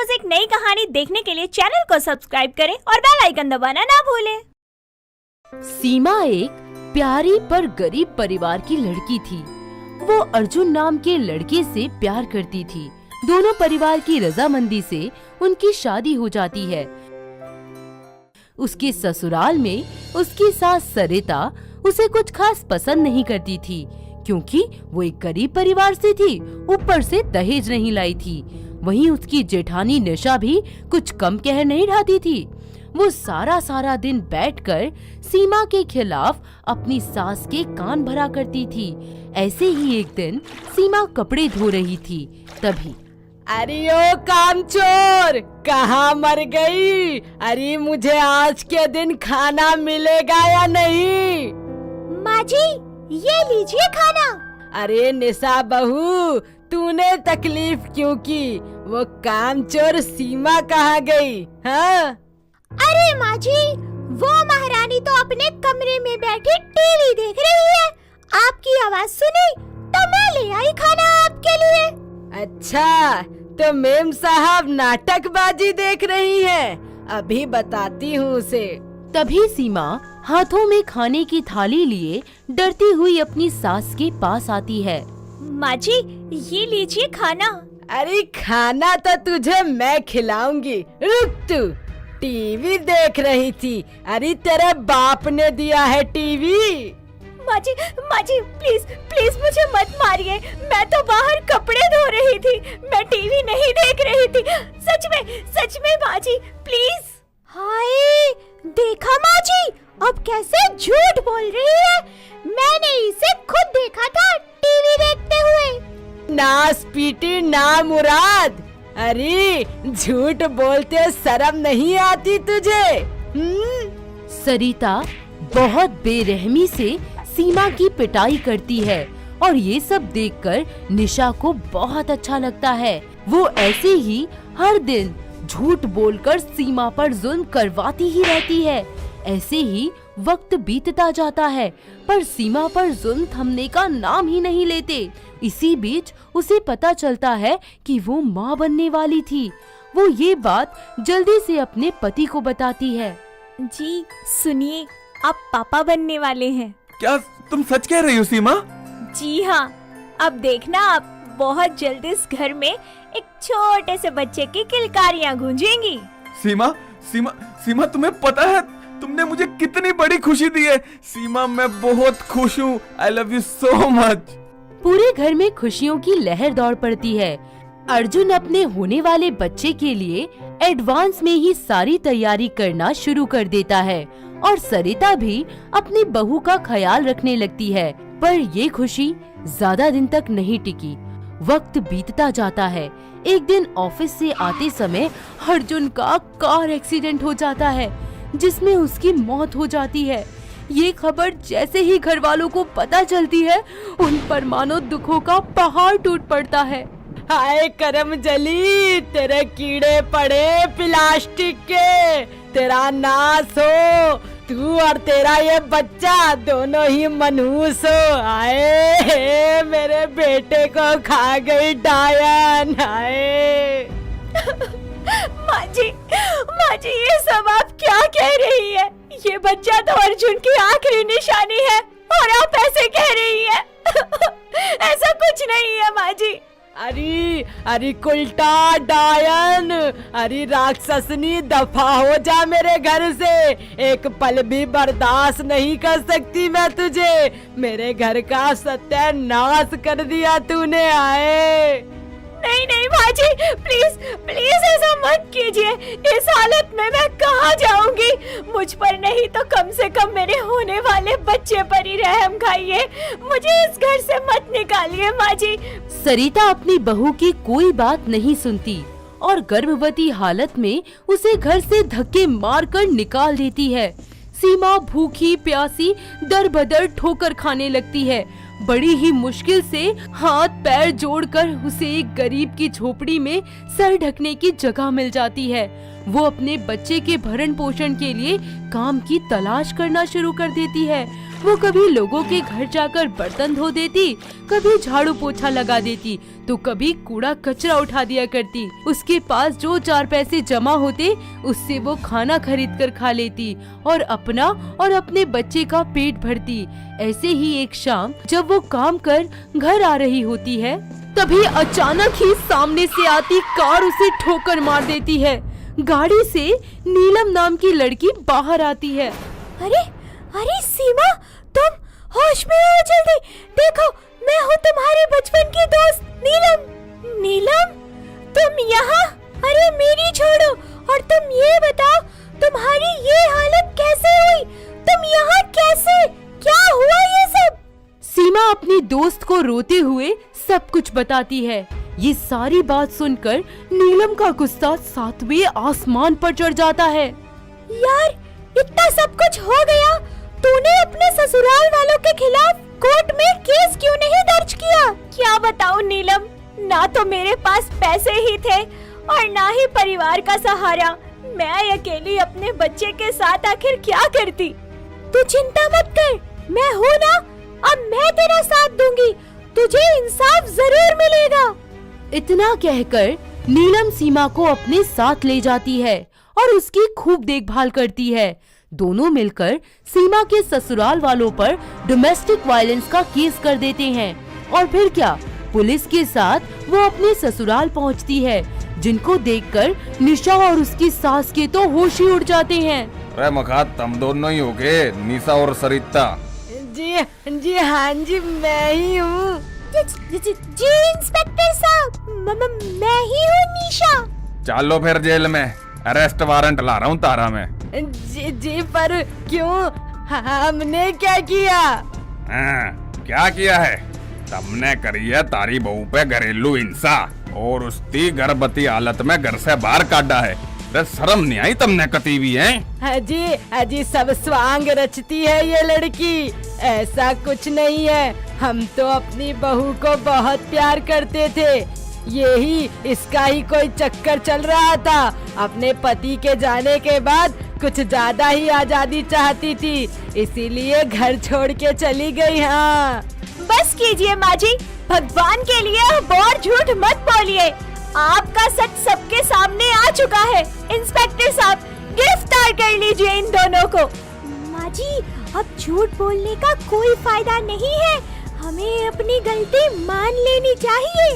रोज एक नई कहानी देखने के लिए चैनल को सब्सक्राइब करें और बेल आइकन दबाना ना भूलें। सीमा एक प्यारी पर गरीब परिवार की लड़की थी। वो अर्जुन नाम के लड़के से प्यार करती थी। दोनों परिवार की रजामंदी से उनकी शादी हो जाती है। उसके ससुराल में उसकी सास सरिता उसे कुछ खास पसंद नहीं करती थी, क्योंकि वो एक गरीब परिवार से थी, ऊपर से दहेज नहीं लाई थी। वहीं उसकी जेठानी निशा भी कुछ कम कह नहीं ढाती थी। वो सारा दिन बैठकर सीमा के खिलाफ अपनी सास के कान भरा करती थी। ऐसे ही एक दिन सीमा कपड़े धो रही थी, तभी अरे ओ कामचोर, कहाँ मर गई? अरे मुझे आज के दिन खाना मिलेगा या नहीं? माँ जी, ये लीजिए खाना। अरे निशा बहू, तूने तकलीफ क्यों की? वो कामचोर सीमा कहाँ गई? हाँ? अरे माँ जी, वो महारानी तो अपने कमरे में बैठी टीवी देख रही है। आपकी आवाज सुनी तो मैं ले आई खाना आपके लिए। अच्छा, तो मेम साहब नाटकबाजी देख रही हैं। अभी बताती हूँ उसे। तभी सीमा हाथों में खाने की थाली लिए डरती हुई अपनी सास के पास आती है। माँ जी, ये लीजिए खाना। अरे खाना तो तुझे मैं खिलाऊंगी। रुक, तू टीवी देख रही थी? अरे तेरे बाप ने दिया है टीवी। माँ जी प्लीज प्लीज मुझे मत मारिए। मैं तो बाहर कपड़े धो रही थी, मैं टीवी नहीं देख रही थी। सच में माँ जी, प्लीज। हाय, देखा माँ जी, अब कैसे झूठ बोल रही है। मैंने इसे खुद देखा था टीवी देखते हुए। नास पीटी ना मुराद। अरे झूठ बोलते शर्म नहीं आती तुझे? सरिता बहुत बेरहमी से सीमा की पिटाई करती है और ये सब देखकर निशा को बहुत अच्छा लगता है। वो ऐसे ही हर दिन झूठ बोलकर सीमा पर जुल्म करवाती ही रहती है। ऐसे ही वक्त बीतता जाता है, पर सीमा पर जुल्म थमने का नाम ही नहीं लेते। इसी बीच उसे पता चलता है कि वो माँ बनने वाली थी। वो ये बात जल्दी से अपने पति को बताती है। जी सुनिए, आप पापा बनने वाले हैं। क्या तुम सच कह रही हो सीमा? जी हाँ, अब देखना आप बहुत जल्द इस घर में एक छोटे से बच्चे की किलकारियाँ गूंजेंगी। सीमा सीमा सीमा, तुम्हें पता है तुमने मुझे कितनी बड़ी खुशी दी है। सीमा, मैं बहुत खुश हूँ। I love you so much. पूरे घर में खुशियों की लहर दौड़ पड़ती है। अर्जुन अपने होने वाले बच्चे के लिए एडवांस में ही सारी तैयारी करना शुरू कर देता है और सरिता भी अपनी बहू का ख्याल रखने लगती है। पर ये खुशी ज्यादा दिन तक नहीं टिकी। वक्त बीतता जाता है। एक दिन ऑफिस से आते समय अर्जुन का कार एक्सीडेंट हो जाता है, जिसमें उसकी मौत हो जाती है। ये खबर जैसे ही घर वालों को पता चलती है, उन पर मानो दुखों का पहाड़ टूट पड़ता है। हाय करम जली, तेरे कीड़े पड़े प्लास्टिक के। तेरा नाश हो, तू और तेरा ये बच्चा दोनों ही मनहूस हो। आए मेरे बेटे को खा गई डायन। आए माँ जी, ये सब आप क्या कह रही है? ये बच्चा तो अर्जुन की आखिरी निशानी है और आप ऐसे कह रही है। ऐसा कुछ नहीं है माँ जी। अरे उल्टा डायन। अरे राक्षसनी, दफा हो जा मेरे घर से। एक पल भी बर्दाश्त नहीं कर सकती मैं तुझे। मेरे घर का सत्यानाश कर दिया तूने। आए नहीं माँ जी, प्लीज ऐसा मत कीजिए। इस हालत में मैं कहाँ जाऊंगी? मुझ पर नहीं तो कम से कम मेरे होने वाले बच्चे पर ही रहम खाइए। मुझे इस घर से मत निकालिए माँ जी। सरिता अपनी बहू की कोई बात नहीं सुनती और गर्भवती हालत में उसे घर से धक्के मारकर निकाल देती है। सीमा भूखी प्यासी दर बदर ठोकर खाने लगती है। बड़ी ही मुश्किल से हाथ पैर जोड़कर उसे एक गरीब की झोपड़ी में सर ढकने की जगह मिल जाती है। वो अपने बच्चे के भरण पोषण के लिए काम की तलाश करना शुरू कर देती है। वो कभी लोगों के घर जाकर बर्तन धो देती, कभी झाड़ू पोछा लगा देती, तो कभी कूड़ा कचरा उठा दिया करती। उसके पास जो 4 पैसे जमा होते उससे वो खाना खरीद कर खा लेती और अपना और अपने बच्चे का पेट भरती। ऐसे ही एक शाम जब वो काम कर घर आ रही होती है, तभी अचानक ही सामने से आती कार उसे ठोकर मार देती है। गाड़ी से नीलम नाम की लड़की बाहर आती है। अरे अरे सीमा, तुम होश में हो, जल्दी देखो, मैं हूँ तुम्हारे बचपन की दोस्त नीलम। नीलम, तुम यहाँ? अरे मेरी छोड़ो और तुम ये बताओ, तुम्हारी ये हालत कैसे हुई? तुम यहाँ कैसे? क्या हुआ ये सब? सीमा अपनी दोस्त को रोते हुए सब कुछ बताती है। ये सारी बात सुनकर नीलम का गुस्सा 7वें आसमान पर चढ़ जाता है। यार, इतना सब कुछ हो गया, तूने अपने ससुराल वालों के खिलाफ कोर्ट में केस क्यों नहीं दर्ज किया? क्या बताऊं नीलम, ना तो मेरे पास पैसे ही थे और ना ही परिवार का सहारा। मैं अकेली अपने बच्चे के साथ आखिर क्या करती? तू चिंता मत कर, मैं हूँ ना, अब मैं तेरा साथ दूंगी, तुझे इंसाफ जरूर मिलेगा। इतना कहकर नीलम सीमा को अपने साथ ले जाती है और उसकी खूब देखभाल करती है। दोनों मिलकर सीमा के ससुराल वालों पर डोमेस्टिक वायलेंस का केस कर देते हैं और फिर क्या, पुलिस के साथ वो अपने ससुराल पहुंचती है, जिनको देखकर निशा और उसकी सास के तो होश ही उड़ जाते हैं। अरे मखा, तुम दोनों ही हो गए, निशा और सरिता? जी हाँ जी, मैं ही हूँ। जी इंस्पेक्टर साहब, मैं ही हूँ निशा। चलो फिर जेल में, अरेस्ट वारंट ला रहा हूँ तारा में। जी पर क्यों? हमने क्या किया? क्या किया है? तुमने करी है तारी बहू पे घरेलू हिंसा और उसकी गर्भवती हालत में घर से बाहर काटा है। अरे शर्म नहीं आई तुमने कती भी है? हाजी सब स्वांग रचती है ये लड़की, ऐसा कुछ नहीं है। हम तो अपनी बहू को बहुत प्यार करते थे, यही इसका ही कोई चक्कर चल रहा था। अपने पति के जाने के बाद कुछ ज्यादा ही आजादी चाहती थी, इसीलिए घर छोड़ के चली गई। हाँ बस कीजिए माँ जी, भगवान के लिए अब और झूठ मत बोलिए। आपका सच सबके सामने आ चुका है। इंस्पेक्टर साहब, गिरफ्तार कर लीजिए इन दोनों को। माँ जी, अब झूठ बोलने का कोई फायदा नहीं है, हमें अपनी गलती मान लेनी चाहिए।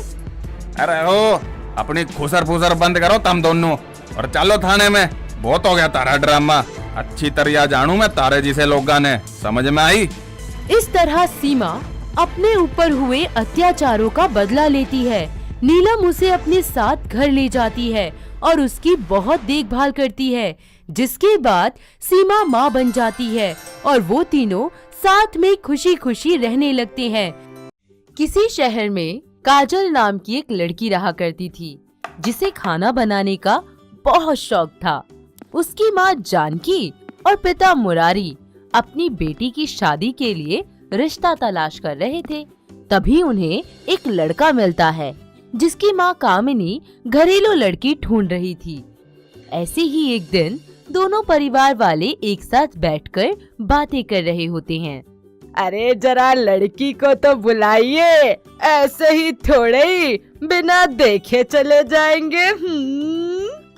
अरे ओ, अपनी खुसर फुसर बंद करो तुम दोनों और चलो थाने में। बहुत हो गया तारा ड्रामा, अच्छी तरह जानू मैं तारे जिसे लोगा ने, समझ में आई? इस तरह सीमा अपने ऊपर हुए अत्याचारों का बदला लेती है। नीलम उसे अपने साथ घर ले जाती है और उसकी बहुत देखभाल करती है, जिसके बाद सीमा माँ बन जाती है और वो तीनों साथ में खुशी खुशी रहने लगते हैं। किसी शहर में काजल नाम की एक लड़की रहा करती थी, जिसे खाना बनाने का बहुत शौक था। उसकी माँ जानकी और पिता मुरारी अपनी बेटी की शादी के लिए रिश्ता तलाश कर रहे थे। तभी उन्हें एक लड़का मिलता है, जिसकी माँ कामिनी घरेलू लड़की ढूंढ रही थी। ऐसे ही एक दिन दोनों परिवार वाले एक साथ बैठकर बातें कर रहे होते हैं। अरे जरा लड़की को तो बुलाइए, ऐसे ही थोड़े ही बिना देखे चले जाएंगे।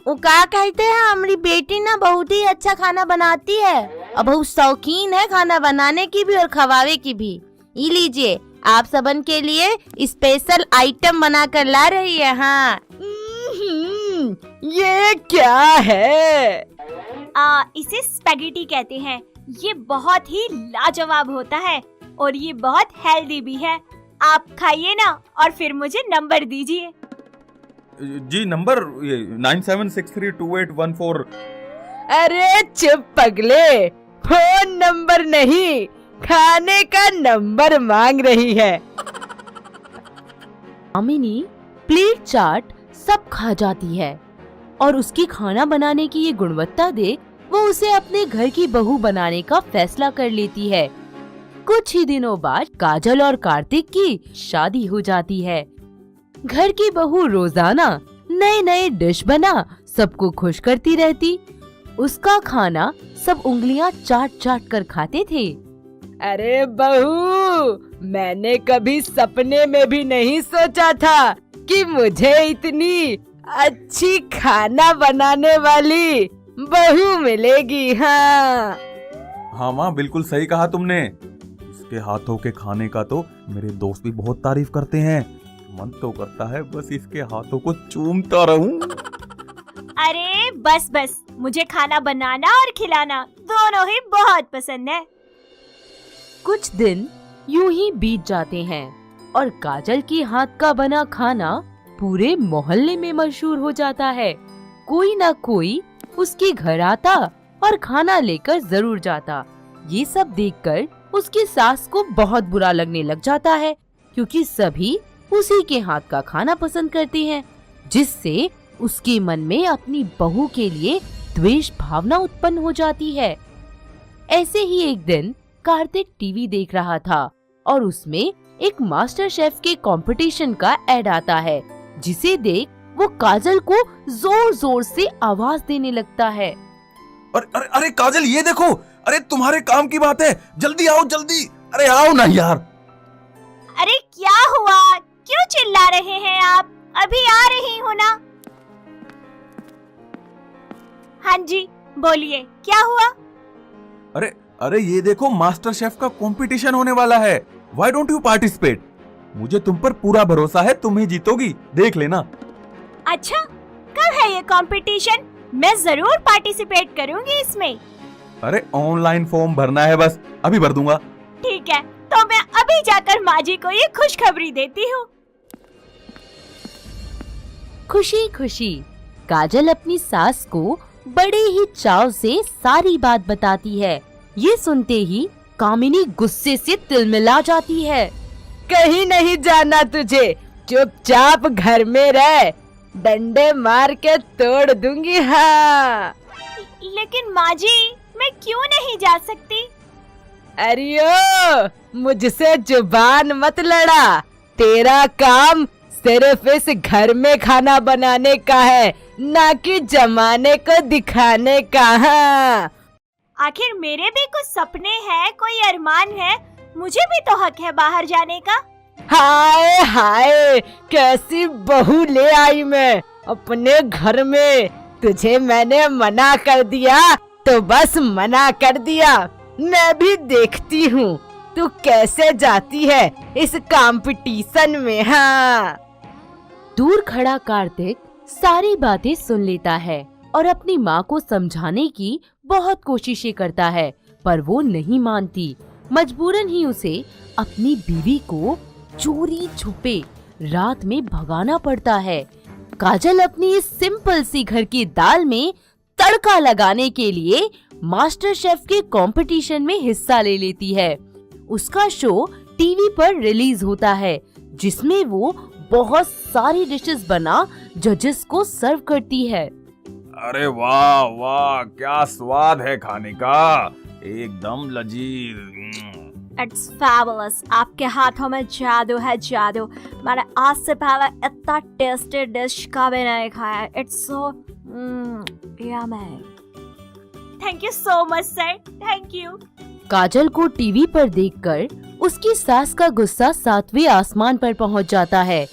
वो क्या कहते हैं, हमारी बेटी ना बहुत ही अच्छा खाना बनाती है और बहुत शौकीन है खाना बनाने की भी और खवावे की भी। ये लीजिए, आप सबन के लिए स्पेशल आइटम बना कर ला रही है। हाँ, ये क्या है? इसे स्पैगेटी कहते हैं। ये बहुत ही लाजवाब होता है और ये बहुत हेल्दी भी है। आप खाइए ना और फिर मुझे नंबर दीजिए। जी नंबर 97632814। अरे चुप पगले, फोन नंबर नहीं, खाने का नंबर मांग रही है। कामिनी प्लेट चाट सब खा जाती है और उसकी खाना बनाने की ये गुणवत्ता देख वो उसे अपने घर की बहू बनाने का फैसला कर लेती है। कुछ ही दिनों बाद काजल और कार्तिक की शादी हो जाती है। घर की बहू रोजाना नए नए डिश बना सबको खुश करती रहती। उसका खाना सब उंगलियां चाट चाट कर खाते थे। अरे बहू, मैंने कभी सपने में भी नहीं सोचा था कि मुझे इतनी अच्छी खाना बनाने वाली बहू मिलेगी। हाँ हाँ माँ, बिल्कुल सही कहा तुमने। इसके हाथों के खाने का तो मेरे दोस्त भी बहुत तारीफ करते हैं। मन तो करता है बस इसके हाथों को चूमता रहूं। अरे बस बस, मुझे खाना बनाना और खिलाना दोनों ही बहुत पसंद है। कुछ दिन यूं ही बीत जाते हैं और काजल के हाथ का बना खाना पूरे मोहल्ले में मशहूर हो जाता है। कोई ना कोई उसके घर आता और खाना लेकर जरूर जाता। ये सब देखकर उसकी सास को बहुत बुरा लगने लग जाता है, क्योंकि सभी उसी के हाथ का खाना पसंद करते हैं, जिससे उसके मन में अपनी बहू के लिए द्वेष भावना उत्पन्न हो जाती है। ऐसे ही एक दिन कार्तिक टीवी देख रहा था और उसमें एक मास्टर शेफ के कंपटीशन का ऐड आता है, जिसे देख वो काजल को जोर जोर से आवाज देने लगता है। अरे अरे अरे काजल, ये देखो, अरे तुम्हारे काम की बात है, जल्दी आओ जल्दी, अरे आओ ना यार। अरे क्या हुआ, क्यों चिल्ला रहे हैं आप? अभी आ रही हूँ ना। हाँ जी बोलिए, क्या हुआ? अरे अरे ये देखो, मास्टर शेफ का कंपटीशन होने वाला है। Why don't you participate? मुझे तुम पर पूरा भरोसा है, तुम ही जीतोगी, देख लेना। अच्छा, कब है ये कंपटीशन? मैं जरूर पार्टिसिपेट करूंगी इसमें। अरे ऑनलाइन फॉर्म भरना है, बस अभी भर दूंगा। ठीक है, तो मैं अभी जाकर माँ जी को ये खुशखबरी देती हूँ। खुशी खुशी काजल अपनी सास को बड़े ही चाव से सारी बात बताती है। ये सुनते ही कामिनी गुस्से से तिलमिला जाती है। कहीं नहीं जाना तुझे, चुपचाप घर में रह, डंडे मार के तोड़ दूंगी। हाँ लेकिन माँ जी, मैं क्यों नहीं जा सकती? अरियो, मुझसे जुबान मत लड़ा। तेरा काम सिर्फ इस घर में खाना बनाने का है, ना कि जमाने को दिखाने का। हाँ। आखिर मेरे भी कुछ सपने हैं, कोई अरमान है, मुझे भी तो हक है बाहर जाने का। हाय हाय, कैसी बहू ले आई मैं अपने घर में। तुझे मैंने मना कर दिया तो बस मना कर दिया। मैं भी देखती हूँ तू कैसे जाती है इस कंपटीशन में। हाँ। दूर खड़ा कार्तिक सारी बातें सुन लेता है और अपनी माँ को समझाने की बहुत कोशिशें करता है, पर वो नहीं मानती। मजबूरन ही उसे अपनी बीवी को चोरी छुपे रात में भगाना पड़ता है। काजल अपनी इस सिंपल सी घर की दाल में तड़का लगाने के लिए मास्टर शेफ के कंपटीशन में हिस्सा ले लेती है। उसका शो टीवी पर रिलीज होता है, जिसमें वो बहुत सारी डिशेस बना जजेस को सर्व करती है। अरे वाह वाह, क्या स्वाद है खाने का, एकदम लजीज। It's fabulous. आपके हाथों में जादू है, जादू। मैंने आज से पहले इतना टेस्टी डिश कभी नहीं खाया। It's so yummy. Thank you so much sir, thank you. Kajal को टीवी पर देखकर उसकी सास का गुस्सा 7वें आसमान पर पहुंच जाता है।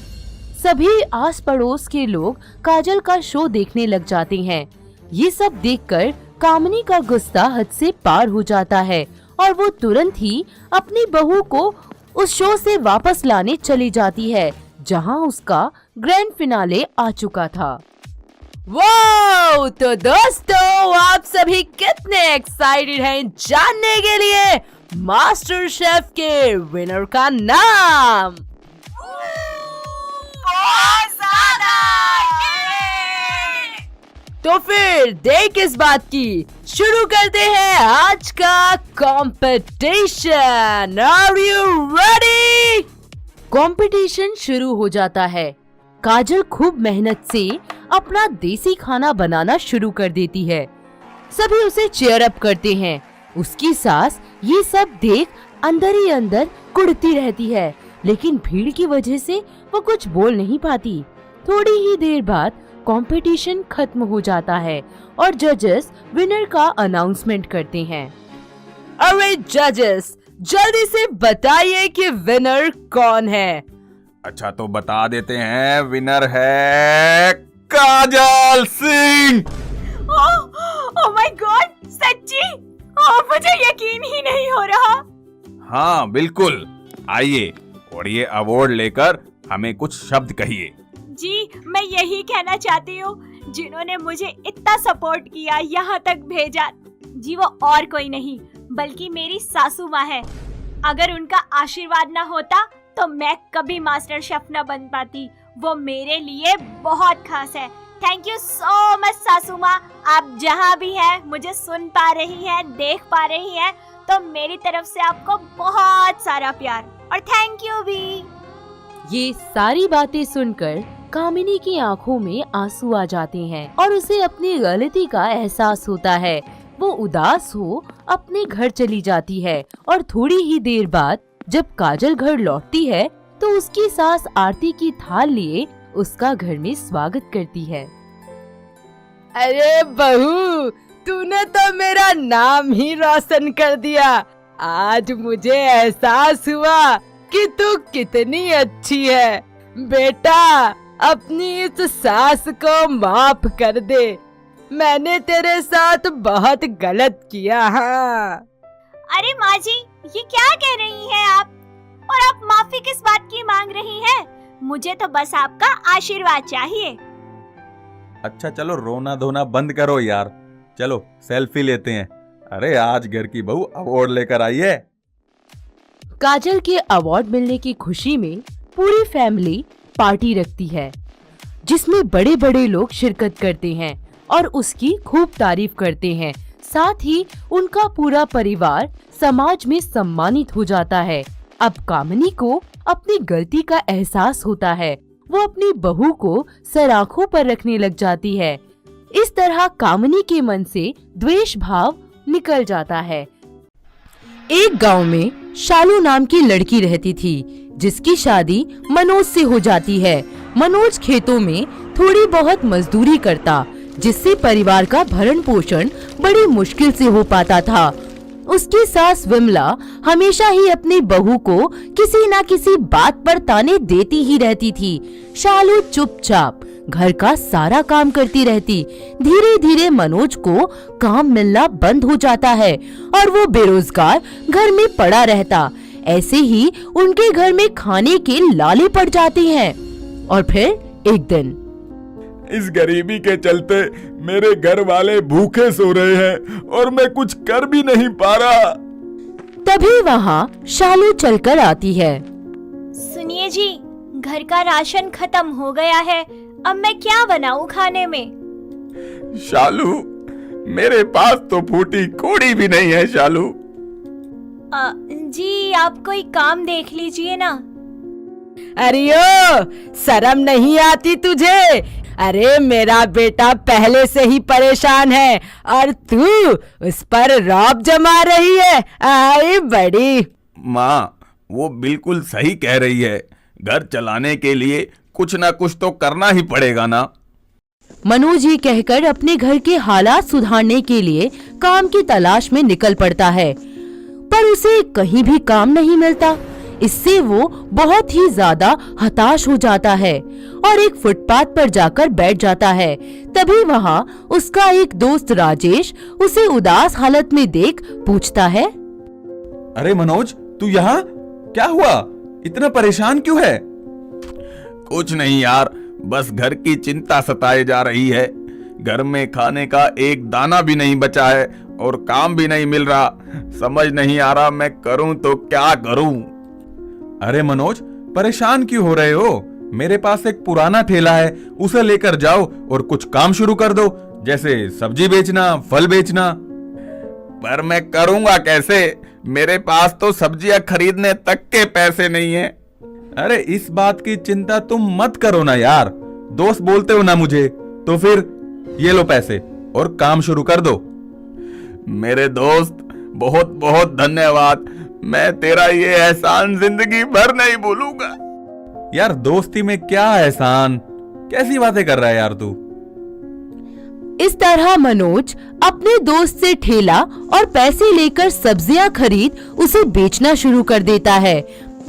सभी आस पड़ोस के लोग काजल का शो देखने लग जाते हैं। ये सब देखकर कामिनी का गुस्सा हद से पार हो जाता है और वो तुरंत ही अपनी बहू को उस शो से वापस लाने चली जाती है, जहां उसका ग्रैंड फिनाले आ चुका था। वाओ! तो दोस्तों, आप सभी कितने एक्साइटेड हैं जानने के लिए मास्टर शेफ के विनर का नाम? तो फिर देर किस बात की, शुरू करते हैं आज का competition. Are you ready? Competition शुरू हो जाता है। काजल खूब मेहनत से अपना देसी खाना बनाना शुरू कर देती है। सभी उसे चीयर अप करते हैं। उसकी सास ये सब देख अंदर ही अंदर कुढ़ती रहती है, लेकिन भीड़ की वजह से वो कुछ बोल नहीं पाती। थोड़ी ही देर बाद कंपटीशन खत्म हो जाता है और जजेस विनर का अनाउंसमेंट करते हैं। अरे जजेस, जल्दी से बताइए कि विनर कौन है। अच्छा तो बता देते हैं, विनर है काजल सिंह। ओह माय गॉड, सच्ची? ओह, मुझे यकीन ही नहीं हो रहा। हाँ बिल्कुल, आइए और ये अवार्ड लेकर हमें कुछ शब्द कहिए। जी, मैं यही कहना चाहती हूँ, जिन्होंने मुझे इतना सपोर्ट किया, यहाँ तक भेजा, जी वो और कोई नहीं बल्कि मेरी सासू माँ है। अगर उनका आशीर्वाद ना होता तो मैं कभी मास्टर शेफ न बन पाती। वो मेरे लिए बहुत खास है। थैंक यू सो मच सासू माँ। आप जहाँ भी हैं, मुझे सुन पा रही हैं, देख पा रही हैं, तो मेरी तरफ से आपको बहुत सारा प्यार और थैंक यू भी। ये सारी बातें सुनकर कामिनी की आंखों में आंसू आ जाते हैं और उसे अपनी गलती का एहसास होता है। वो उदास हो अपने घर चली जाती है और थोड़ी ही देर बाद जब काजल घर लौटती है तो उसकी सास आरती की थाल लिए उसका घर में स्वागत करती है। अरे बहू, तूने तो मेरा नाम ही रोशन कर दिया। आज मुझे एहसास हुआ कि तू कितनी अच्छी है। बेटा, अपनी इस सास को माफ कर दे। मैंने तेरे साथ बहुत गलत किया। हाँ। अरे माँ जी, ये क्या कह रही हैं आप? और आप माफी किस बात की मांग रही हैं? मुझे तो बस आपका आशीर्वाद चाहिए। अच्छा चलो रोना धोना बंद करो यार, चलो सेल्फी लेते हैं। अरे आज घर की बहू अवार्ड लेकर आई है। काजल के अवार्ड मिलने की खुशी में पूरी फैमिली पार्टी रखती है, जिसमें बड़े बड़े लोग शिरकत करते हैं और उसकी खूब तारीफ करते हैं। साथ ही उनका पूरा परिवार समाज में सम्मानित हो जाता है। अब कामिनी को अपनी गलती का एहसास होता है। वो अपनी बहू को सराखों पर रखने लग जाती है। इस तरह कामिनी के मन से द्वेष भाव निकल जाता है। एक गांव में शालू नाम की लड़की रहती थी, जिसकी शादी मनोज से हो जाती है। मनोज खेतों में थोड़ी बहुत मजदूरी करता, जिससे परिवार का भरण पोषण बड़ी मुश्किल से हो पाता था। उसकी सास विमला हमेशा ही अपनी बहू को किसी न किसी बात पर ताने देती ही रहती थी। शालू चुपचाप घर का सारा काम करती रहती। धीरे धीरे मनोज को काम मिलना बंद हो जाता है और वो बेरोजगार घर में पड़ा रहता। ऐसे ही उनके घर में खाने के लाले पड़ जाते हैं। और फिर एक दिन इस गरीबी के चलते मेरे घर वाले भूखे सो रहे हैं और मैं कुछ कर भी नहीं पा रहा। तभी वहाँ शालू चलकर आती है। सुनिए जी, घर का राशन खत्म हो गया है। अब मैं क्या बनाऊं खाने में? शालू, मेरे पास तो फूटी कोड़ी भी नहीं है शालू। जी, आप कोई काम देख लीजिए ना। अरे ओ, शर्म नहीं आती तुझे? अरे मेरा बेटा पहले से ही परेशान है और तू उस पर रौब जमा रही है। आई बड़ी माँ, वो बिल्कुल सही कह रही है। घर चलाने के लिए कुछ ना कुछ तो करना ही पड़ेगा ना। मनोज ये कहकर अपने घर के हालात सुधारने के लिए काम की तलाश में निकल पड़ता है, पर उसे कहीं भी काम नहीं मिलता। इससे वो बहुत ही ज्यादा हताश हो जाता है और एक फुटपाथ पर जाकर बैठ जाता है। तभी वहाँ उसका एक दोस्त राजेश उसे उदास हालत में देख पूछता है, अरे मनोज, तू यहाँ? क्या हुआ? इतना परेशान क्यों है? कुछ नहीं यार, बस घर की चिंता सताए जा रही है। घर में खाने का एक दाना भी नहीं बचा है और काम भी नहीं मिल रहा। समझ नहीं आ रहा मैं करूं तो क्या करूं। अरे मनोज, परेशान क्यों हो रहे हो? मेरे पास एक पुराना ठेला है, उसे लेकर जाओ और कुछ काम शुरू कर दो, जैसे सब्जी बेचना, फल बेचना। पर मैं करूंगा कैसे? मेरे पास तो सब्जियां खरीदने तक के पैसे नहीं हैं। अरे इस बात की चिंता तुम मत करो ना यार। दोस्त बोलते हो ना मुझे, तो फिर ये लो पैसे और काम शुरू कर दो। मेरे दोस्त, बहुत बहुत धन्यवाद। मैं तेरा ये एहसान जिंदगी भर नहीं भूलूंगा। यार दोस्ती में क्या एहसान? कैसी बातें कर रहा है यार तू? इस तरह मनोज अपने दोस्त से ठेला और पैसे लेकर सब्जियां खरीद उसे बेचना शुरू कर देता है।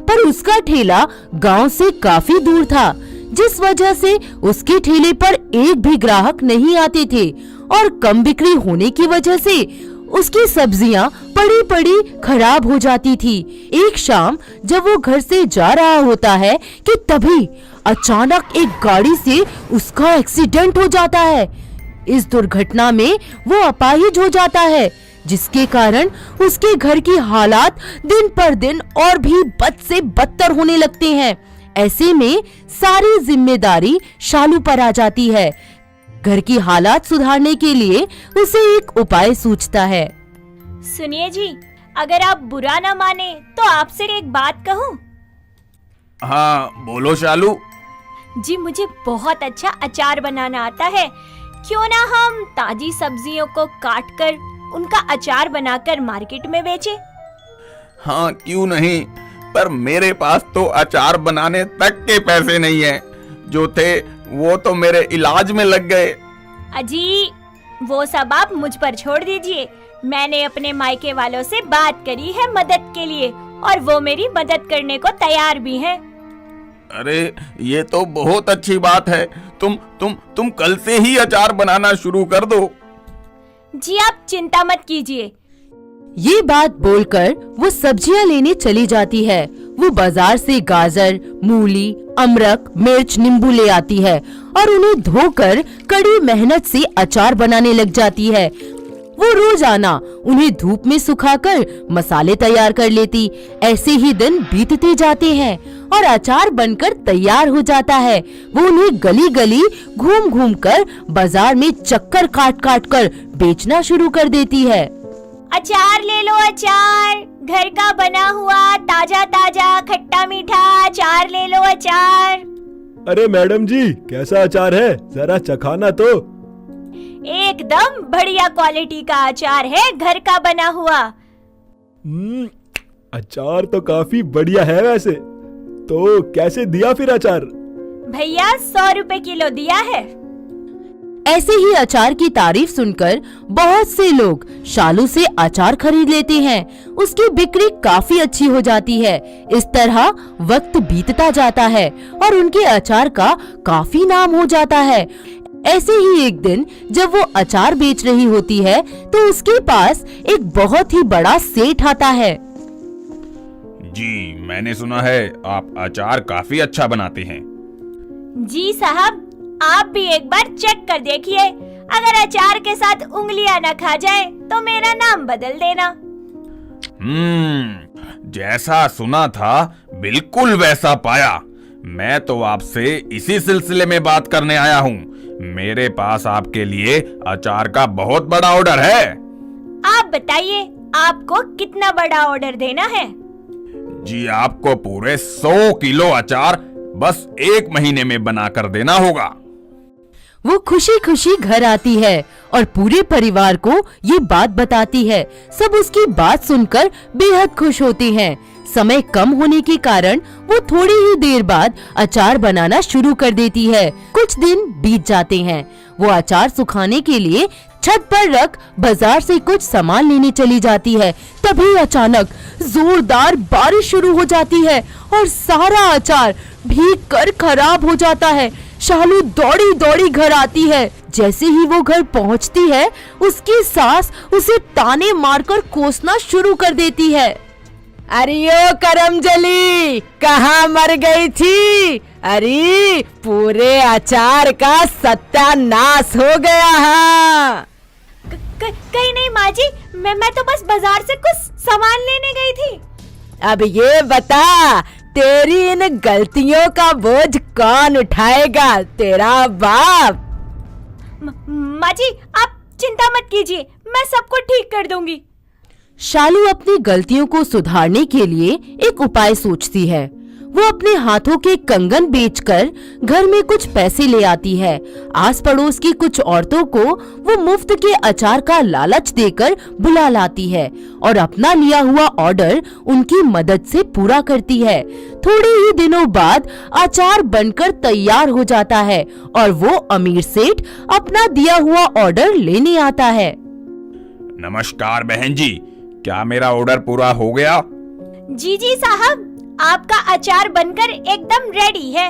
पर उसका ठेला गांव से काफी दूर था, जिस वजह से उसके ठेले पर एक भी ग्राहक नहीं आते थे और कम बिक्री होने की वजह से उसकी सब्जियां पड़ी पड़ी खराब हो जाती थी। एक शाम जब वो घर से जा रहा होता है कि तभी अचानक एक गाड़ी से उसका एक्सीडेंट हो जाता है। इस दुर्घटना में वो अपाहिज हो जाता है, जिसके कारण उसके घर की हालात दिन पर दिन और भी बद से बदतर होने लगते हैं। ऐसे में सारी जिम्मेदारी शालू पर आ जाती है। घर की हालात सुधारने के लिए उसे एक उपाय सूझता है। सुनिए जी, अगर आप बुरा ना माने तो आपसे एक बात कहूं? हाँ बोलो शालू। जी, मुझे बहुत अच्छा अचार बनाना आता है। क्यों ना हम ताजी सब्जियों को काट कर उनका अचार बनाकर मार्केट में बेचें? हाँ क्यों नहीं, पर मेरे पास तो अचार बनाने तक के पैसे नहीं हैं। जो थे वो तो मेरे इलाज में लग गए। अजी, वो सब आप मुझ पर छोड़ दीजिए। मैंने अपने मायके वालों से बात करी है मदद के लिए और वो मेरी मदद करने को तैयार भी हैं। अरे ये तो बहुत अच्छी बात है। तुम कल से ही अचार बनाना शुरू कर दो। जी आप चिंता मत कीजिए। ये बात बोलकर वो सब्जियां लेने चली जाती है। वो बाजार से गाजर, मूली, अमरक, मिर्च, नींबू ले आती है और उन्हें धोकर कड़ी मेहनत से अचार बनाने लग जाती है। वो रोजाना उन्हें धूप में सुखाकर मसाले तैयार कर लेती। ऐसे ही दिन बीतते जाते हैं और अचार बनकर तैयार हो जाता है। वो उन्हें गली गली घूम घूम कर बाजार में चक्कर काट काट कर बेचना शुरू कर देती है। अचार ले लो, अचार घर का बना हुआ ताजा ताजा खट्टा मीठा अचार ले लो, अचार। अरे मैडम जी, कैसा अचार है, जरा चखाना तो। एकदम बढ़िया क्वालिटी का अचार है, घर का बना हुआ। अचार तो काफी बढ़िया है वैसे। तो कैसे दिया फिर अचार? भैया 100 रुपए किलो दिया है। ऐसे ही अचार की तारीफ सुनकर बहुत से लोग शालू से अचार खरीद लेते हैं। उसकी बिक्री काफी अच्छी हो जाती है। इस तरह वक्त बीतता जाता है और उनके अचार का काफी नाम हो जाता है। ऐसे ही एक दिन जब वो अचार बेच रही होती है तो उसके पास एक बहुत ही बड़ा सेठ आता है। जी मैंने सुना है आप अचार काफी अच्छा बनाते हैं। जी साहब, आप भी एक बार चेक कर देखिए। अगर अचार के साथ उंगलियां न खा जाए तो मेरा नाम बदल देना। जैसा सुना था बिल्कुल वैसा पाया। मैं तो आपसे इसी सिलसिले में बात करने आया हूँ। मेरे पास आपके लिए अचार का बहुत बड़ा ऑर्डर है। आप बताइए, आपको कितना बड़ा ऑर्डर देना है? जी आपको पूरे 100 किलो अचार बस 1 महीने में बना कर देना होगा। वो खुशी खुशी घर आती है और पूरे परिवार को ये बात बताती है। सब उसकी बात सुनकर बेहद खुश होते हैं। समय कम होने के कारण वो थोड़ी ही देर बाद अचार बनाना शुरू कर देती है। कुछ दिन बीत जाते हैं। वो अचार सुखाने के लिए छत पर रख बाजार से कुछ सामान लेने चली जाती है। तभी अचानक जोरदार बारिश शुरू हो जाती है और सारा अचार भीग कर खराब हो जाता है। शालू दौड़ी दौड़ी घर आती है। जैसे ही वो घर पहुंचती है, उसकी सास उसे ताने मारकर कोसना शुरू कर देती है। अरे ओ करमजली, कहाँ मर गई थी? अरे पूरे अचार का सत्यानाश हो गया है। कहीं नहीं माँ जी, मैं तो बस बाजार से कुछ सामान लेने गई थी। अब ये बता, तेरी इन गलतियों का बोझ कौन उठाएगा? तेरा बाप। माँ जी आप चिंता मत कीजिए, मैं सबको ठीक कर दूंगी। शालू अपनी गलतियों को सुधारने के लिए एक उपाय सोचती है। वो अपने हाथों के कंगन बेचकर घर में कुछ पैसे ले आती है। आस पड़ोस की कुछ औरतों को वो मुफ्त के अचार का लालच देकर बुला लाती है और अपना लिया हुआ ऑर्डर उनकी मदद से पूरा करती है। थोड़े ही दिनों बाद अचार बनकर तैयार हो जाता है और वो अमीर सेठ अपना दिया हुआ ऑर्डर लेने आता है। नमस्कार बहन जी, क्या मेरा ऑर्डर पूरा हो गया? जी जी साहब, आपका अचार बनकर एकदम रेडी है।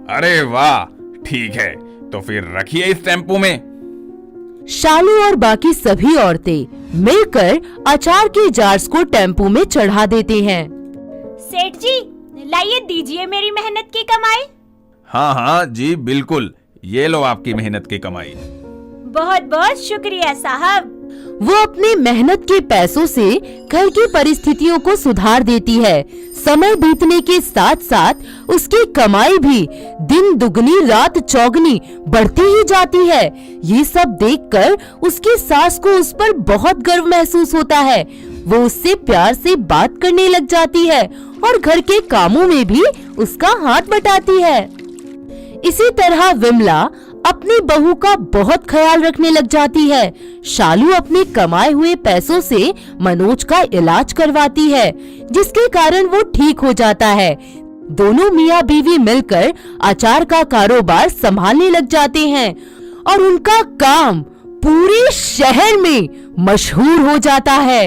अरे वाह, ठीक है, तो फिर रखिए इस टेम्पो में। शालू और बाकी सभी औरतें मिलकर अचार के जार्स को टेम्पो में चढ़ा देते हैं। सेठ जी, लाइए दीजिए मेरी मेहनत की कमाई। हाँ हाँ जी बिल्कुल, ये लो आपकी मेहनत की कमाई। बहुत बहुत शुक्रिया साहब। वो अपने मेहनत के पैसों से घर की परिस्थितियों को सुधार देती है। समय बीतने के साथ साथ उसकी कमाई भी दिन दुगनी रात चौगनी बढ़ती ही जाती है। ये सब देखकर उसकी सास को उस पर बहुत गर्व महसूस होता है। वो उससे प्यार से बात करने लग जाती है और घर के कामों में भी उसका हाथ बटाती है। इसी तरह विमला अपनी बहू का बहुत ख्याल रखने लग जाती है। शालू अपने कमाए हुए पैसों से मनोज का इलाज करवाती है, जिसके कारण वो ठीक हो जाता है। दोनों मियाँ बीवी मिलकर अचार का कारोबार संभालने लग जाते हैं और उनका काम पूरे शहर में मशहूर हो जाता है।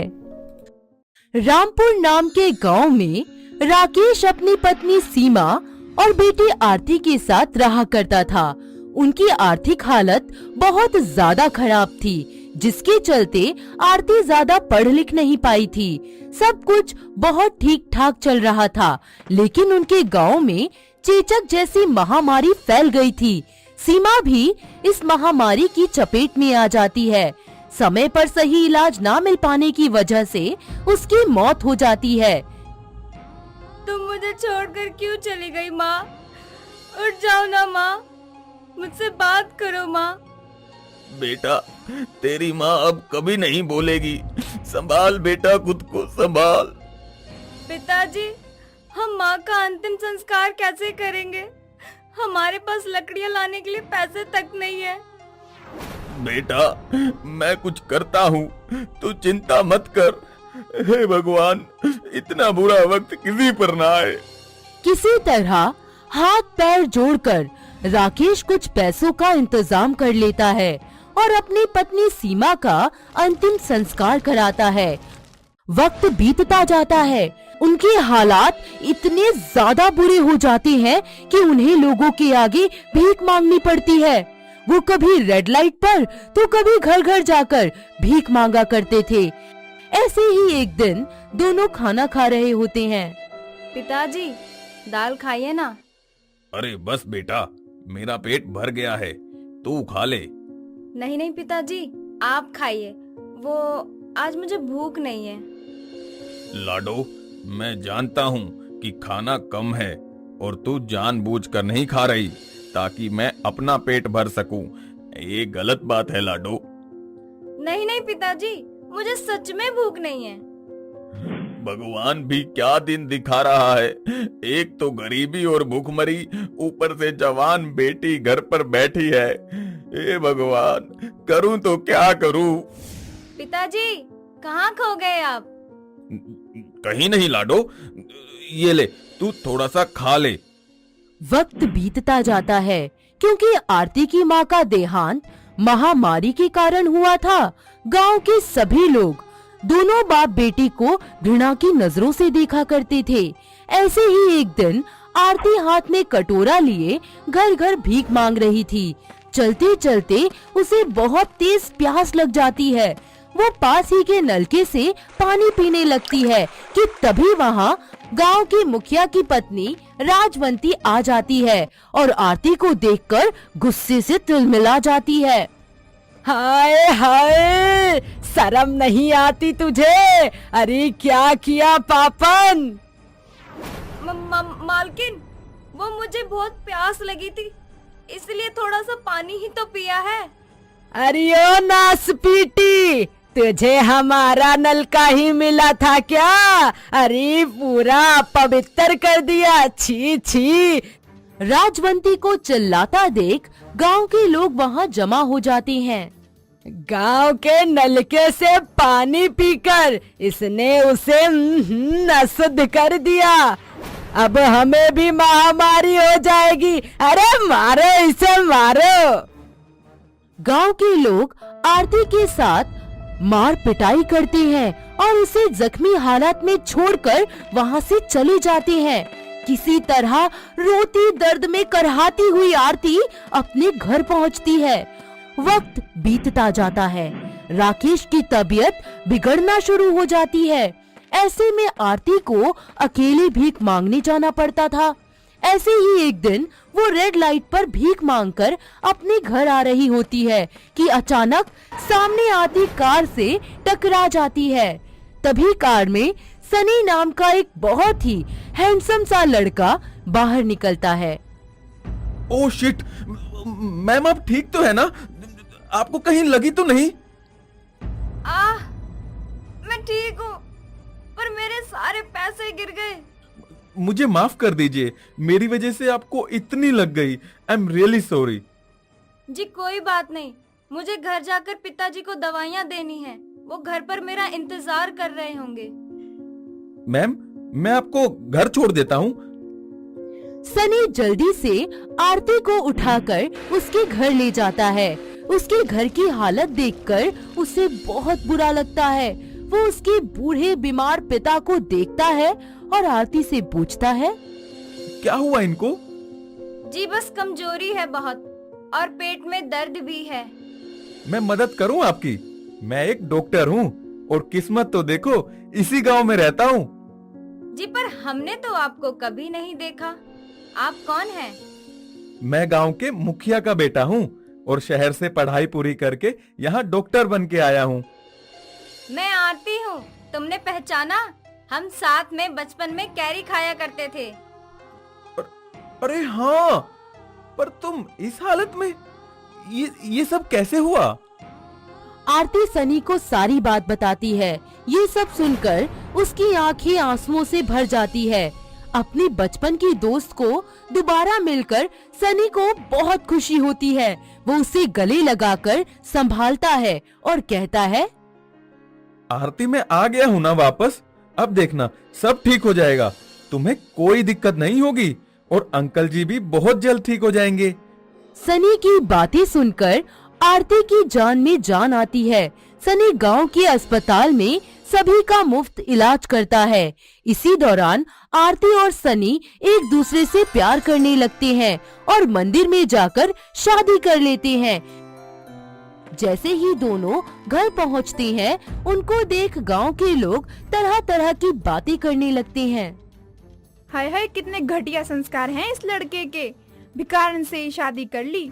रामपुर नाम के गांव में राकेश अपनी पत्नी सीमा और बेटी आरती के साथ रहा करता था। उनकी आर्थिक हालत बहुत ज्यादा खराब थी, जिसके चलते आरती ज्यादा पढ़ लिख नहीं पाई थी। सब कुछ बहुत ठीक ठाक चल रहा था, लेकिन उनके गांव में चेचक जैसी महामारी फैल गई थी। सीमा भी इस महामारी की चपेट में आ जाती है। समय पर सही इलाज ना मिल पाने की वजह से उसकी मौत हो जाती है। तुम मुझे छोड़कर क्यों चली गई माँ? उठ जाओ ना माँ, मुझसे बात करो माँ। बेटा, तेरी माँ अब कभी नहीं बोलेगी। संभाल बेटा, खुद को संभाल। पिताजी, हम माँ का अंतिम संस्कार कैसे करेंगे? हमारे पास लकड़ियाँ लाने के लिए पैसे तक नहीं है। बेटा, मैं कुछ करता हूँ, तू चिंता मत कर। हे भगवान, इतना बुरा वक्त किसी पर ना आए। किसी तरह हाथ पैर जोड़कर राकेश कुछ पैसों का इंतजाम कर लेता है और अपनी पत्नी सीमा का अंतिम संस्कार कराता है। वक्त बीतता जाता है, उनके हालात इतने ज्यादा बुरे हो जाते हैं कि उन्हें लोगों के आगे भीख मांगनी पड़ती है। वो कभी रेड लाइट पर तो कभी घर घर जाकर भीख मांगा करते थे। ऐसे ही एक दिन दोनों खाना खा रहे होते हैं। पिताजी, दाल खाइए ना। अरे बस बेटा, मेरा पेट भर गया है, तू खा ले। नहीं नहीं पिताजी, आप खाइए, वो आज मुझे भूख नहीं है। लाडो, मैं जानता हूँ कि खाना कम है और तू जानबूझकर नहीं खा रही ताकि मैं अपना पेट भर सकूं। ये गलत बात है लाडो। नहीं नहीं पिताजी, मुझे सच में भूख नहीं है। भगवान भी क्या दिन दिखा रहा है। एक तो गरीबी और भूखमरी, ऊपर से जवान बेटी घर पर बैठी है। हे भगवान, करूं तो क्या करूं? पिताजी, कहाँ खो गए आप? कहीं नहीं लाडो, ये ले, तू थोड़ा सा खा ले। वक्त बीतता जाता है क्योंकि आरती की माँ का देहांत महामारी के कारण हुआ था। गांव के सभी लोग दोनों बाप बेटी को घृणा की नजरों से देखा करते थे। ऐसे ही एक दिन आरती हाथ में कटोरा लिए घर घर भीख मांग रही थी। चलते चलते उसे बहुत तेज प्यास लग जाती है। वो पास ही के नलके से पानी पीने लगती है कि तभी वहाँ गांव की मुखिया की पत्नी राजवंती आ जाती है और आरती को देखकर गुस्से से तिलमिला जाती है। हाय हाय, शर्म नहीं आती तुझे? अरे क्या किया पापन? मालकिन, वो मुझे बहुत प्यास लगी थी, इसलिए थोड़ा सा पानी ही तो पिया है। अरे ओ नासपीटी, तुझे हमारा नल का ही मिला था क्या? अरे पूरा पवित्र कर दिया, छी छी। राजवंती को चिल्लाता देख गांव के लोग वहां जमा हो जाते हैं। गांव के नलके से पानी पीकर इसने उसे अशुद्ध कर दिया। अब हमें भी महामारी हो जाएगी। अरे मारो इसे, मारो। गांव के लोग आरती के साथ मार पिटाई करते हैं और उसे जख्मी हालत में छोड़कर वहां से चले जाते हैं। किसी तरह रोती दर्द में करहाती हुई आरती अपने घर पहुंचती है। वक्त बीतता जाता है, राकेश की तबीयत बिगड़ना शुरू हो जाती है। ऐसे में आरती को अकेले भीख मांगने जाना पड़ता था। ऐसे ही एक दिन वो रेड लाइट पर भीख मांगकर अपने घर आ रही होती है कि अचानक सामने आती कार से टकरा जाती है। तभी कार में सनी नाम का एक बहुत ही हैंडसम सा लड़का बाहर निकलता है। ओह शिट, मैम आप ठीक तो है ना? आपको कहीं लगी तो नहीं? मैं ठीक हूँ, पर मेरे सारे पैसे गिर गए। मुझे माफ कर दीजिए, मेरी वजह से आपको इतनी लग गई। I am really sorry. जी कोई बात नहीं, मुझे घर जाकर पिताजी को दवाइयाँ देनी है। वो घर पर मेरा इंतजार कर रहे होंगे। मैम मैं आपको घर छोड़ देता हूँ। सनी जल्दी से आरती को उठाकर उसके घर ले जाता है। उसके घर की हालत देखकर उसे बहुत बुरा लगता है। वो उसके बूढ़े बीमार पिता को देखता है और आरती से पूछता है, क्या हुआ इनको? जी बस कमजोरी है बहुत, और पेट में दर्द भी है। मैं मदद करूं आपकी? मैं एक डॉक्टर हूं और किस्मत तो देखो, इसी गांव में रहता हूं। जी पर हमने तो आपको कभी नहीं देखा। आप कौन हैं? मैं गांव के मुखिया का बेटा हूं और शहर से पढ़ाई पूरी करके यहाँ डॉक्टर बन के आया हूँ। मैं आरती हूँ, तुमने पहचाना? हम साथ में बचपन में कैरी खाया करते थे। अरे हाँ, पर तुम इस हालत में, ये सब कैसे हुआ? आरती सनी को सारी बात बताती है। ये सब सुनकर उसकी आंखें आंसुओं से भर जाती है। अपनी बचपन की दोस्त को दोबारा मिलकर सनी को बहुत खुशी होती है। वो उसे गले लगाकर संभालता है और कहता है, आरती मैं आ गया हूँ ना वापस। अब देखना सब ठीक हो जाएगा, तुम्हें कोई दिक्कत नहीं होगी और अंकल जी भी बहुत जल्द ठीक हो जाएंगे। सनी की बातें सुनकर आरती की जान में जान आती है। सनी गांव के अस्पताल में सभी का मुफ्त इलाज करता है। इसी दौरान आरती और सनी एक दूसरे से प्यार करने लगते हैं और मंदिर में जाकर शादी कर लेते हैं। जैसे ही दोनों घर पहुंचते हैं, उनको देख गांव के लोग तरह तरह की बातें करने लगते हैं। हाय हाय, कितने घटिया संस्कार हैं इस लड़के के, भिखारन से ही शादी कर ली।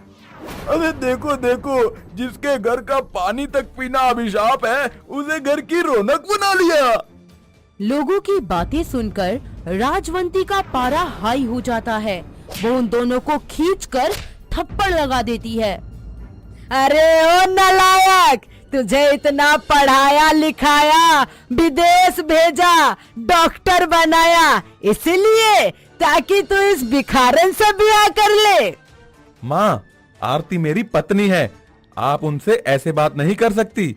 अरे देखो देखो, जिसके घर का पानी तक पीना अभिशाप है, उसे घर की रौनक बना लिया। लोगों की बातें सुनकर राजवंती का पारा हाई हो जाता है। वो उन दोनों को खींचकर थप्पड़ लगा देती है। अरे ओ नालायक, तुझे इतना पढ़ाया लिखाया, विदेश भेजा, डॉक्टर बनाया, इसलिए ताकि तू इस भिखारन से ब्याह कर ले। माँ, आरती मेरी पत्नी है, आप उनसे ऐसे बात नहीं कर सकती।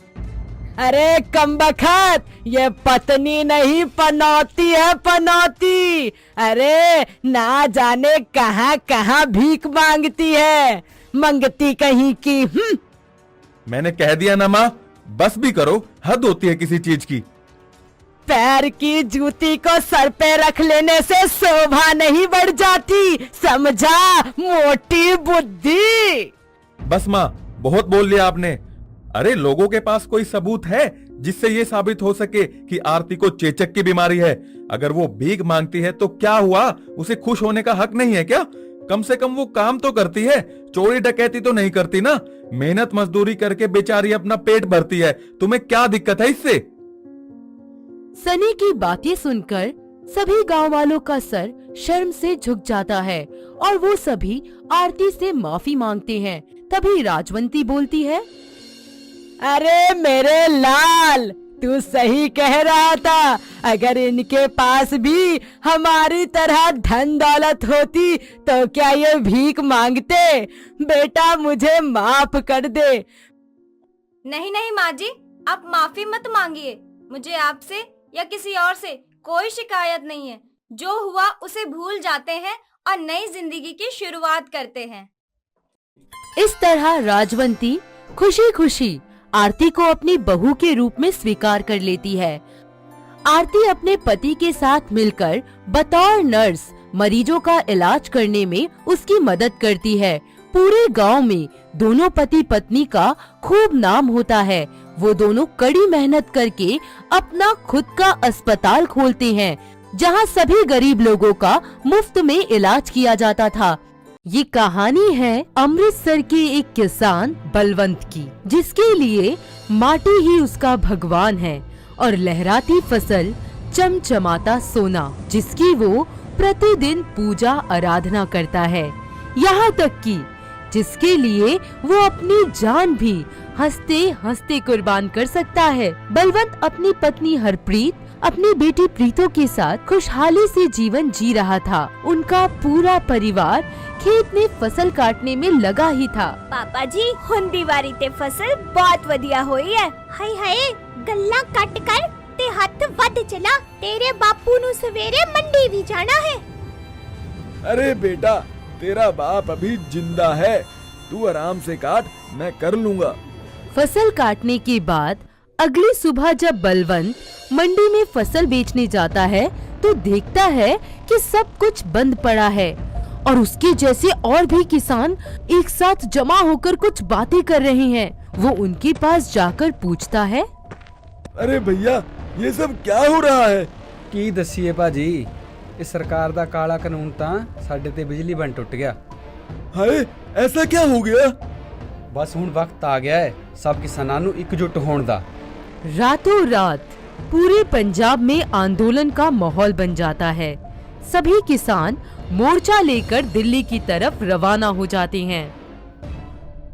अरे कमबख्त, ये पत्नी नहीं पनौती है, पनौती। अरे ना जाने कहाँ कहाँ भीख मांगती है, मंगती कहीं की। मैंने कह दिया ना माँ, बस भी करो, हद होती है किसी चीज की। पैर की जूती को सर पे रख लेने से शोभा नहीं बढ़ जाती, समझा? मोटी बुद्धि। बस माँ, बहुत बोल लिया आपने। अरे लोगों के पास कोई सबूत है जिससे ये साबित हो सके कि आरती को चेचक की बीमारी है? अगर वो भीख मांगती है तो क्या हुआ, उसे खुश होने का हक नहीं है क्या? कम से कम वो काम तो करती है, चोरी डकैती तो नहीं करती ना। मेहनत मजदूरी करके बेचारी अपना पेट भरती है, तुम्हें क्या दिक्कत है इससे? सनी की बातें सुनकर सभी गांव वालों का सर शर्म से झुक जाता है और वो सभी आरती से माफी मांगते हैं। तभी राजवंती बोलती है, अरे मेरे लाल, तू सही कह रहा था। अगर इनके पास भी हमारी तरह धन दौलत होती तो क्या ये भीख मांगते? बेटा मुझे माफ कर दे। नहीं नहीं माँ जी, आप माफी मत मांगिए। मुझे आपसे या किसी और से कोई शिकायत नहीं है। जो हुआ उसे भूल जाते हैं और नई जिंदगी की शुरुआत करते हैं। इस तरह राजवंती खुशी खुशी आरती को अपनी बहू के रूप में स्वीकार कर लेती है। आरती अपने पति के साथ मिलकर बतौर नर्स मरीजों का इलाज करने में उसकी मदद करती है। पूरे गांव में दोनों पति पत्नी का खूब नाम होता है। वो दोनों कड़ी मेहनत करके अपना खुद का अस्पताल खोलते हैं, जहां सभी गरीब लोगों का मुफ्त में इलाज किया जाता था। ये कहानी है अमृतसर के एक किसान बलवंत की, जिसके लिए माटी ही उसका भगवान है और लहराती फसल चमचमाता सोना, जिसकी वो प्रतिदिन पूजा आराधना करता है। यहाँ तक कि जिसके लिए वो अपनी जान भी हंसते हंसते कुर्बान कर सकता है। बलवंत अपनी पत्नी हरप्रीत, अपनी बेटी प्रीतो के साथ खुशहाली से जीवन जी रहा था। उनका पूरा परिवार खेत में फसल काटने में लगा ही था। पापा जी, हुन दीवारी ते फसल बहुत वधिया हुई है। हाय हाय, गल्ला कट कर ते हथ वध चला। तेरे बापू नु सवेरे मंडी भी जाना है। अरे बेटा, तेरा बाप अभी जिंदा है, तू आराम से काट, मैं कर लूंगा। फसल काटने के बाद अगली सुबह जब बलवंत मंडी में फसल बेचने जाता है तो देखता है कि सब कुछ बंद पड़ा है और उसके जैसे और भी किसान एक साथ जमा होकर कुछ बातें कर रहे हैं। वो उनके पास जाकर पूछता है, अरे भैया, ये सब क्या हो रहा है? ਕੀ ਦਸੀਏ ਭਾਜੀ, ਇਹ ਸਰਕਾਰ ਦਾ ਕਾਲਾ ਕਾਨੂੰਨ ਤਾਂ ਸਾਡੇ ਤੇ ਬਿਜਲੀ ਬੰਦ ਟੁੱਟ ਗਿਆ। हाय, ऐसा क्या हो गया? ਬਸ ਹੁਣ ਵਕਤ ਆ ਗਿਆ ਹੈ ਸਭ ਕਿਸਾਨਾਂ ਨੂੰ ਇਕਜੁੱਟ ਹੋਣ ਦਾ। रातों रात पूरे पंजाब में आंदोलन का माहौल बन जाता है। सभी किसान मोर्चा लेकर दिल्ली की तरफ रवाना हो जाते हैं।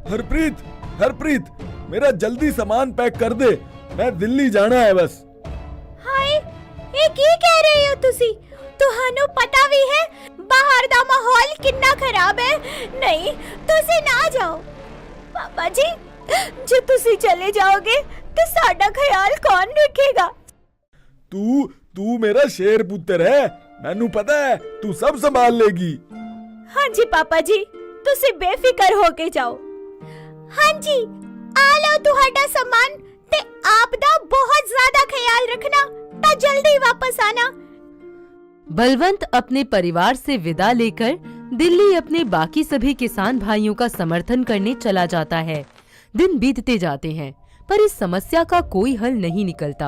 हरप्रीत, हरप्रीत, मेरा जल्दी सामान पैक कर दे, मैं दिल्ली जाना है बस। हाय, ये की कह रहे हो तुसी? तुहानू पता भी है बाहर दा माहौल कितना खराब है। नहीं, तुसी ना जाओ। पापा जी, जे तुसी चले जाओगे तो साडा ख्याल कौन रखेगा? तू मेरा शेर पुत्र है, मैनू पता है तू सब संभाल लेगी। हाँ जी पापा जी, तुसी बेफिक्र होके जाओ। हाँ जी, आ लो तुहाडा सामान ते आप दा बहुत ज्यादा ख्याल रखना ता जल्दी वापस आना। बलवंत अपने परिवार से विदा लेकर दिल्ली अपने बाकी सभी किसान भाइयों का समर्थन करने चला जाता है। दिन बीतते जाते हैं पर इस समस्या का कोई हल नहीं निकलता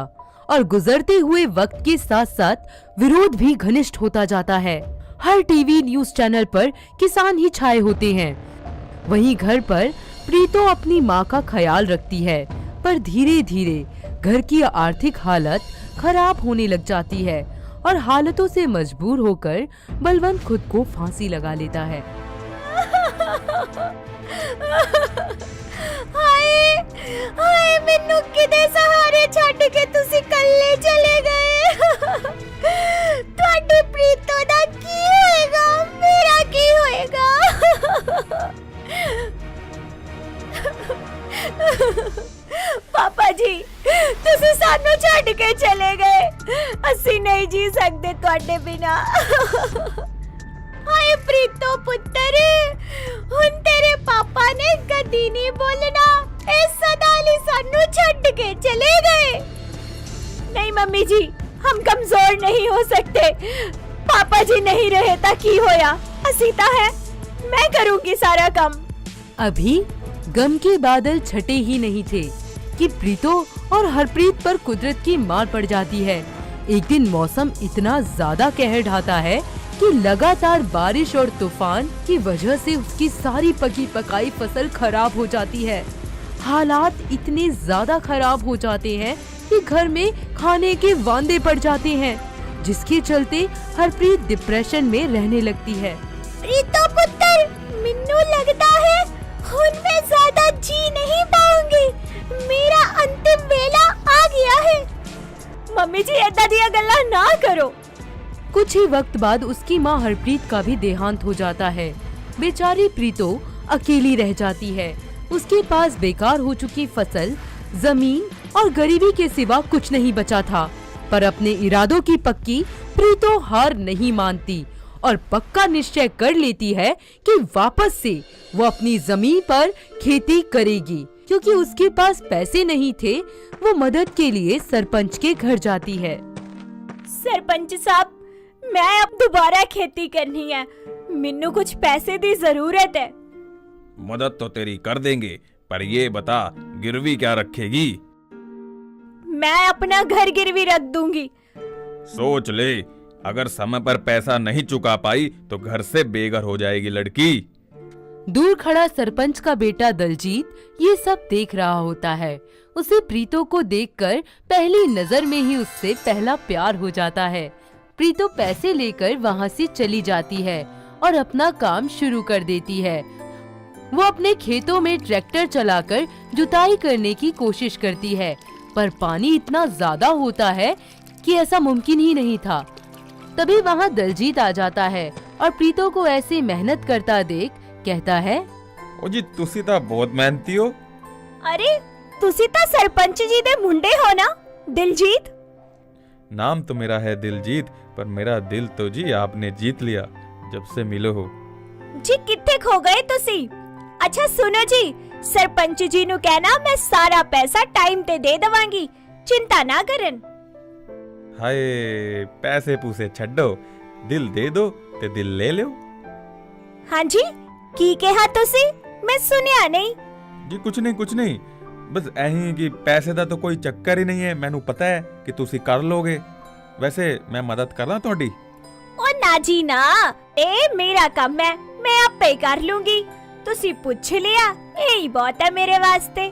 और गुजरते हुए वक्त के साथ साथ विरोध भी घनिष्ठ होता जाता है। हर टीवी न्यूज चैनल पर किसान ही छाए होते हैं। वहीं घर पर प्रीतो अपनी माँ का ख्याल रखती है, पर धीरे धीरे घर की आर्थिक हालत खराब होने लग जाती है और हालतों से मजबूर होकर बलवंत खुद को फांसी लगा लेता है। हाय हाय, मैनू किदे सहारे छੱਡ के तुसी कल्ले चले गए। ਤੁਹਾਡੀ ਪ੍ਰੀਤੋ ਦਾ ਕੀ ਹੋਏਗਾ? ਮੇਰਾ ਕੀ ਹੋਏਗਾ? पापा जी, तुसी सानू छੱਡ के चले गए। ਅਸੀਂ नहीं जी सकते ਤੁਹਾਡੇ बिना। हाय प्रीतो पुत्र, हुन तेरे पापा ने कदी नहीं बोलना। इस सदा ਲਈ सानू छੱਡ के चले गए। नहीं मम्मी जी, हम कमजोर नहीं हो सकते। पापा जी नहीं रहे ता की होया? असीता है, मैं करूंगी सारा काम। अभी गम के बादल छटे ही नहीं थे कि प्रीतो और हरप्रीत पर कुदरत की मार पड़ जाती है। एक दिन मौसम इतना ज्यादा कहर ढाता है कि लगातार बारिश और तूफान की वजह से उसकी सारी पकी पकाई फसल खराब हो जाती है। हालात इतने ज्यादा खराब हो जाते हैं कि घर में खाने के वांदे पड़ जाते हैं, जिसके चलते हरप्रीत डिप्रेशन में रहने लगती है। प्रीतो पुत्र, मिन्नू लगता है हुन मैं ज्यादा जी नहीं पाऊंगी। मेरा मम्मी जी ऐदा दिया गल्ला ना करो। कुछ ही वक्त बाद उसकी माँ हरप्रीत का भी देहांत हो जाता है। बेचारी प्रीतो अकेली रह जाती है। उसके पास बेकार हो चुकी फसल, जमीन और गरीबी के सिवा कुछ नहीं बचा था। पर अपने इरादों की पक्की प्रीतो हार नहीं मानती और पक्का निश्चय कर लेती है कि वापस से वो अपनी जमीन पर खेती करेगी। क्योंकि उसके पास पैसे नहीं थे, वो मदद के लिए सरपंच के घर जाती है। सरपंच साहब, मैं अब दोबारा खेती करनी है, मिन्नू कुछ पैसे दी जरूरत है। मदद तो तेरी कर देंगे, पर ये बता गिरवी क्या रखेगी? मैं अपना घर गिरवी रख दूंगी। सोच ले, अगर समय पर पैसा नहीं चुका पाई तो घर से बेघर हो जाएगी लड़की। दूर खड़ा सरपंच का बेटा दलजीत ये सब देख रहा होता है। उसे प्रीतो को देखकर पहली नजर में ही उससे पहला प्यार हो जाता है। प्रीतो पैसे लेकर वहाँ से चली जाती है और अपना काम शुरू कर देती है। वो अपने खेतों में ट्रैक्टर चलाकर जुताई करने की कोशिश करती है, पर पानी इतना ज्यादा होता है कि ऐसा मुमकिन ही नहीं था। तभी वहाँ दलजीत आ जाता है और प्रीतो को ऐसे मेहनत करता देख कहता है, ओ जी तुसी तो बहुत मेहनती हो। अरे तुसी तो सरपंच जी दे मुंडे हो ना दिलजीत? नाम तो मेरा है दिलजीत, पर मेरा दिल तो जी आपने जीत लिया जब से मिले हो। जी कित्थे खो गए तुसी? अच्छा सुनो जी, सरपंच जी नु कहना मैं सारा पैसा टाइम ते दे दवांगी, चिंता ना करन। हाय पैसे पूसे छड्डो, दिल दे दो ते दिल ले लो। हाँ जी, की कहा तुसी? मैं सुनिया नहीं। जी कुछ नहीं, बस ऐही कि पैसे दा तो कोई चक्कर ही नहीं है। मैनू पता है कि तुसी कर लोगे। वैसे मैं मदद करा थोड़ी? ओ ना जी ना, ए मेरा काम है, मैं आपे कर लूंगी। तुसी पूछ लिया, यही बहुत है मेरे वास्ते।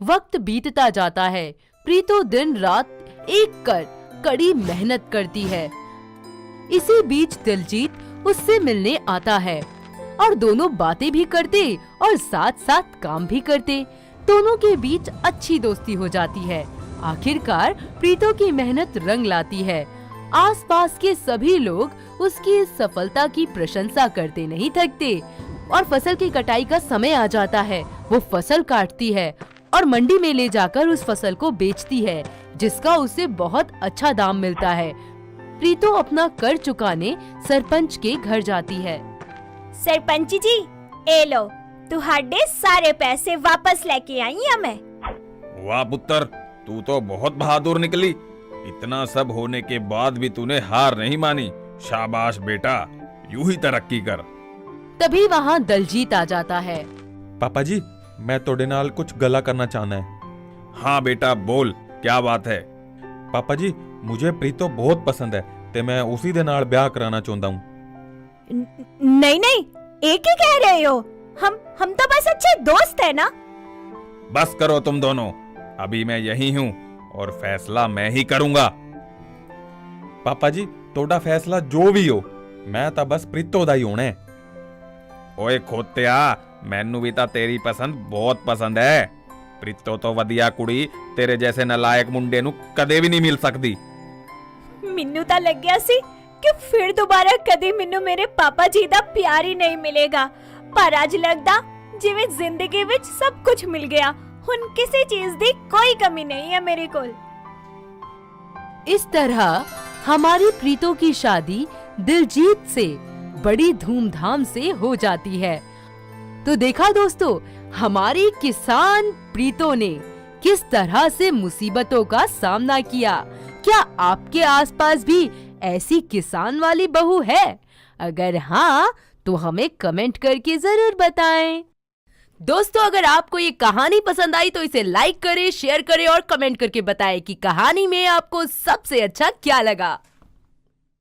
वक्त बीतता जाता है। प्रीतो दिन रात एक कर कड़ी मेहनत करती है। इसी बीच दिलजीत उससे मिलने आता है और दोनों बातें भी करते और साथ साथ काम भी करते। दोनों के बीच अच्छी दोस्ती हो जाती है। आखिरकार प्रीतो की मेहनत रंग लाती है। आसपास के सभी लोग उसकी इस सफलता की प्रशंसा करते नहीं थकते और फसल की कटाई का समय आ जाता है। वो फसल काटती है और मंडी में ले जाकर उस फसल को बेचती है, जिसका उसे बहुत अच्छा दाम मिलता है। प्रीतो अपना कर चुकाने सरपंच के घर जाती है। सरपंच जी, ए लो, तुहाडे सारे पैसे वापस लेके आई हूं मैं। वाह पुत्र, तू तो बहुत बहादुर निकली। इतना सब होने के बाद भी तूने हार नहीं मानी। शाबाश बेटा, यूं ही तरक्की कर। तभी वहाँ दलजीत आ जाता है। पापा जी, मैं तोड़े नाल कुछ गला करना चाहना है। हाँ बेटा बोल, क्या बात है? पापा जी, मुझे प्रीतो बहुत पसंद है ते मैं उसी दे नाल ब्याह कराना चाहता हूँ। नहीं नहीं, एक ही कह रहे हो। हम तो बस अच्छे दोस्त है ना। बस करो तुम दोनों, अभी मैं यही हूँ और फैसला मैं ही करूंगा। पापा जी, तोड़ा फैसला जो भी हो, मैं तो बस प्रीतो दा ही होना है। ओए खोत्या, मैनू भी ता तेरी पसंद बहुत पसंद है। प्रीतो तो वधिया कुड़ी तेरे जैसे नलायक मुंडे नु कदे भी नहीं मिल सकती। मिन्नू ता लग गया सी कि फिर दोबारा कदी मिन्नू मेरे पापा जी दा प्यार ही नहीं मिलेगा। पर आज लगदा जिवें जिंदगी विच सब कुछ मिल गया। हुन किसी चीज दी कोई कमी नहीं है मेरे कोल। इस तरह हमारी प्रीतो की शादी दिलजीत से बड़ी धूमधाम से हो जाती है। तो देखा दोस्तों, हमारी किसान प्रीतो ने किस तरह से मुसीबतों का सामना किया। क्या आपके आसपास भी ऐसी किसान वाली बहू है? अगर हाँ, तो हमें कमेंट करके जरूर बताएं। दोस्तों, अगर आपको ये कहानी पसंद आई तो इसे लाइक करें, शेयर करें और कमेंट करके बताएं कि कहानी में आपको सबसे अच्छा क्या लगा।